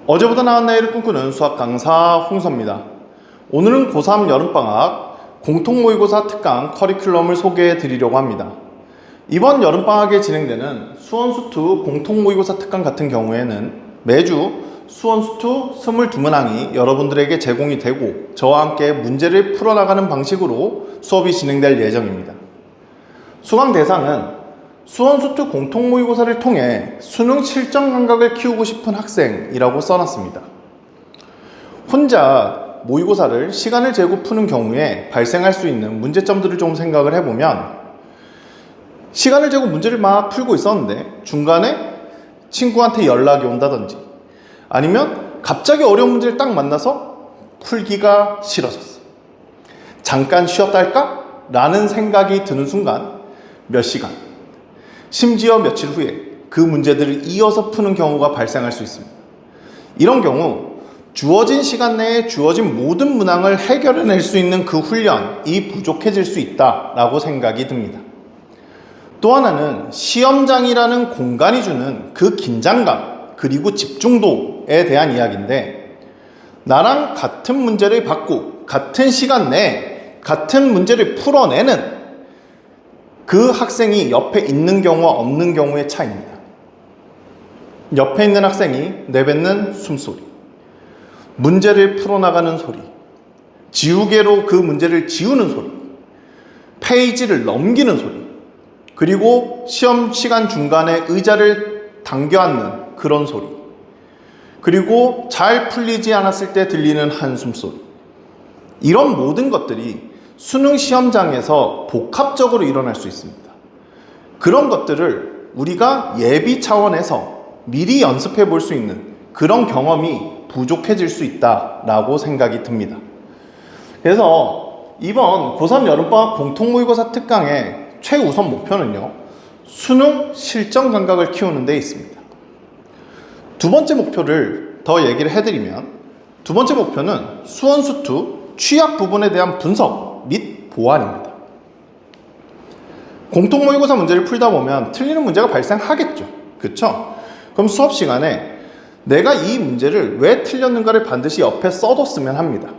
어제보다 나은 내일을 꿈꾸는 수학 강사 홍서입니다. 오늘은 고3 여름방학 공통모의고사 특강 커리큘럼을 소개해 드리려고 합니다. 이번 여름방학에 진행되는 수원수투 공통모의고사 특강 같은 경우에는 매주 수원수투 22문항이 여러분들에게 제공이 되고 저와 함께 문제를 풀어나가는 방식으로 수업이 진행될 예정입니다. 수강 대상은 수원수투 공통모의고사를 통해 수능 실전 감각을 키우고 싶은 학생이라고 써놨습니다. 혼자 모의고사를 시간을 재고 푸는 경우에 발생할 수 있는 문제점들을 좀 생각을 해보면, 시간을 재고 문제를 막 풀고 있었는데 중간에 친구한테 연락이 온다든지, 아니면 갑자기 어려운 문제를 딱 만나서 풀기가 싫어졌어, 잠깐 쉬었다 할까? 라는 생각이 드는 순간 몇 시간, 심지어 며칠 후에 그 문제들을 이어서 푸는 경우가 발생할 수 있습니다. 이런 경우 주어진 시간 내에 주어진 모든 문항을 해결해낼 수 있는 그 훈련이 부족해질 수 있다라고 생각이 듭니다. 또 하나는 시험장이라는 공간이 주는 그 긴장감 그리고 집중도에 대한 이야기인데, 나랑 같은 문제를 받고 같은 시간 내에 같은 문제를 풀어내는 그 학생이 옆에 있는 경우와 없는 경우의 차이입니다. 옆에 있는 학생이 내뱉는 숨소리, 문제를 풀어나가는 소리, 지우개로 그 문제를 지우는 소리, 페이지를 넘기는 소리, 그리고 시험 시간 중간에 의자를 당겨 앉는 그런 소리, 그리고 잘 풀리지 않았을 때 들리는 한숨 소리, 이런 모든 것들이 수능 시험장에서 복합적으로 일어날 수 있습니다. 그런 것들을 우리가 예비 차원에서 미리 연습해 볼 수 있는 그런 경험이 부족해질 수 있다라고 생각이 듭니다. 그래서 이번 고3 여름방학 공통모의고사 특강의 최우선 목표는요, 수능 실전 감각을 키우는 데 있습니다. 두 번째 목표를 더 얘기를 해드리면, 두 번째 목표는 수원수투 취약 부분에 대한 분석 및 보완입니다. 공통모의고사 문제를 풀다 보면 틀리는 문제가 발생하겠죠. 그렇죠? 그럼 수업 시간에 내가 이 문제를 왜 틀렸는가를 반드시 옆에 써뒀으면 합니다.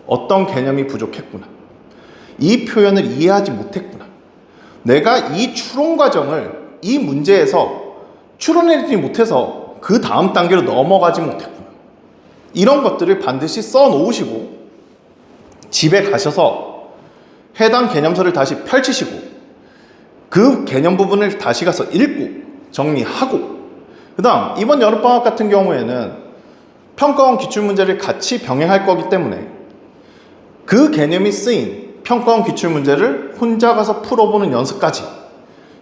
어떤 개념이 부족했구나, 이 표현을 이해하지 못했구나, 내가 이 추론 과정을 이 문제에서 추론해내지 못해서 그 다음 단계로 넘어가지 못했구나, 이런 것들을 반드시 써놓으시고 집에 가셔서 해당 개념서를 다시 펼치시고 그 개념 부분을 다시 가서 읽고 정리하고, 그 다음 이번 여름방학 같은 경우에는 평가원 기출문제를 같이 병행할 거기 때문에 그 개념이 쓰인 평가원 기출문제를 혼자 가서 풀어보는 연습까지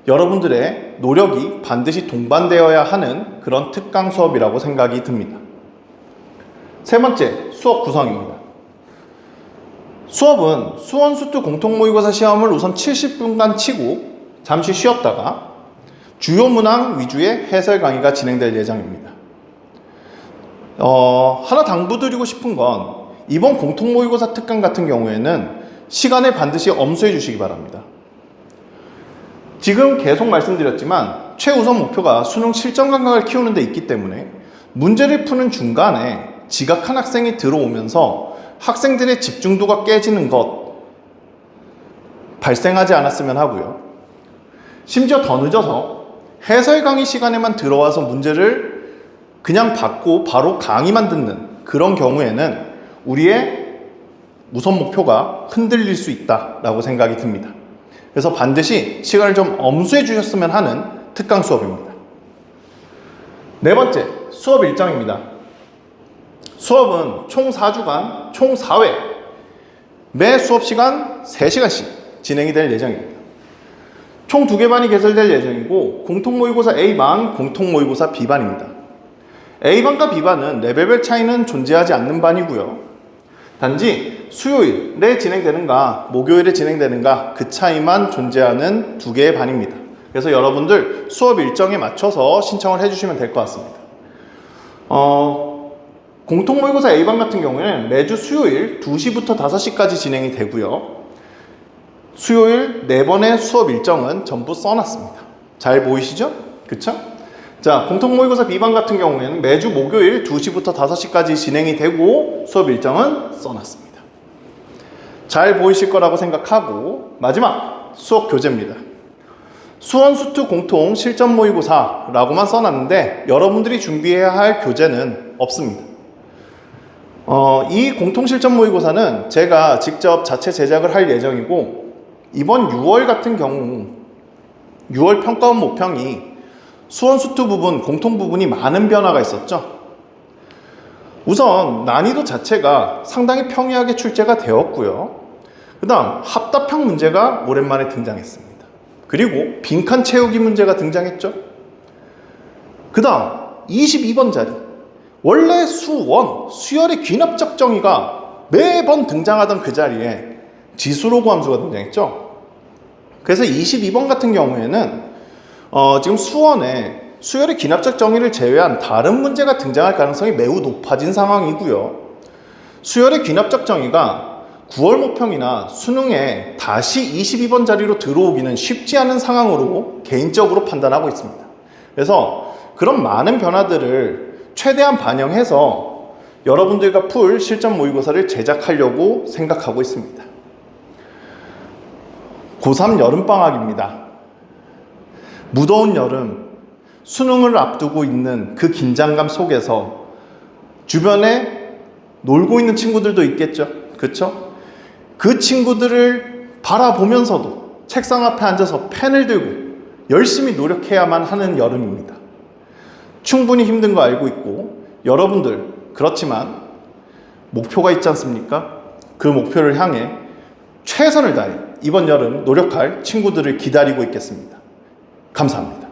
여러분들의 노력이 반드시 동반되어야 하는 그런 특강 수업이라고 생각이 듭니다. 세 번째, 수업 구성입니다. 수업은 수원수투 공통모의고사 시험을 우선 70분간 치고 잠시 쉬었다가 주요 문항 위주의 해설 강의가 진행될 예정입니다. 하나 당부드리고 싶은 건, 이번 공통모의고사 특강 같은 경우에는 시간을 반드시 엄수해 주시기 바랍니다. 지금 계속 말씀드렸지만 최우선 목표가 수능 실전 감각을 키우는 데 있기 때문에 문제를 푸는 중간에 지각한 학생이 들어오면서 학생들의 집중도가 깨지는 것 발생하지 않았으면 하고요. 심지어 더 늦어서 해설 강의 시간에만 들어와서 문제를 그냥 받고 바로 강의만 듣는 그런 경우에는 우리의 우선 목표가 흔들릴 수 있다라고 생각이 듭니다. 그래서 반드시 시간을 좀 엄수해 주셨으면 하는 특강 수업입니다. 네 번째, 수업 일정입니다. 수업은 총 4주간 총 4회 매 수업 시간 3시간씩 진행이 될 예정입니다. 총 2개 반이 개설될 예정이고, 공통모의고사 A반, 공통모의고사 B반입니다. A반과 B반은 레벨별 차이는 존재하지 않는 반이고요. 단지 수요일에 진행되는가 목요일에 진행되는가 그 차이만 존재하는 2개의 반입니다. 그래서 여러분들 수업 일정에 맞춰서 신청을 해주시면 될 것 같습니다. 공통모의고사 A반 같은 경우에는 매주 수요일 2시부터 5시까지 진행이 되고요. 수요일 4번의 수업 일정은 전부 써놨습니다. 잘 보이시죠? 그쵸? 자, 공통 모의고사 B반 같은 경우에는 매주 목요일 2시부터 5시까지 진행이 되고 수업 일정은 써놨습니다. 잘 보이실 거라고 생각하고 마지막 수업 교재입니다. 수원수투 공통 실전 모의고사라고만 써놨는데 여러분들이 준비해야 할 교재는 없습니다. 이 공통 실전 모의고사는 제가 직접 자체 제작을 할 예정이고 이번 6월 같은 경우 6월 평가원 모평이 수원수투 부분, 공통 부분이 많은 변화가 있었죠. 우선 난이도 자체가 상당히 평이하게 출제가 되었고요. 그 다음 합답형 문제가 오랜만에 등장했습니다. 그리고 빈칸 채우기 문제가 등장했죠. 그 다음 22번 자리, 원래 수원, 수열의 귀납적 정의가 매번 등장하던 그 자리에 지수로그 함수가 등장했죠. 그래서 22번 같은 경우에는 지금 수원에 수열의 귀납적 정의를 제외한 다른 문제가 등장할 가능성이 매우 높아진 상황이고요. 수열의 귀납적 정의가 9월 모평이나 수능에 다시 22번 자리로 들어오기는 쉽지 않은 상황으로 개인적으로 판단하고 있습니다. 그래서 그런 많은 변화들을 최대한 반영해서 여러분들과 풀 실전 모의고사를 제작하려고 생각하고 있습니다. 고3 여름방학입니다. 무더운 여름, 수능을 앞두고 있는 그 긴장감 속에서 주변에 놀고 있는 친구들도 있겠죠. 그렇죠? 그 친구들을 바라보면서도 책상 앞에 앉아서 펜을 들고 열심히 노력해야만 하는 여름입니다. 충분히 힘든 거 알고 있고 여러분들 그렇지만 목표가 있지 않습니까? 그 목표를 향해 최선을 다해 이번 여름 노력할 친구들을 기다리고 있겠습니다. 감사합니다.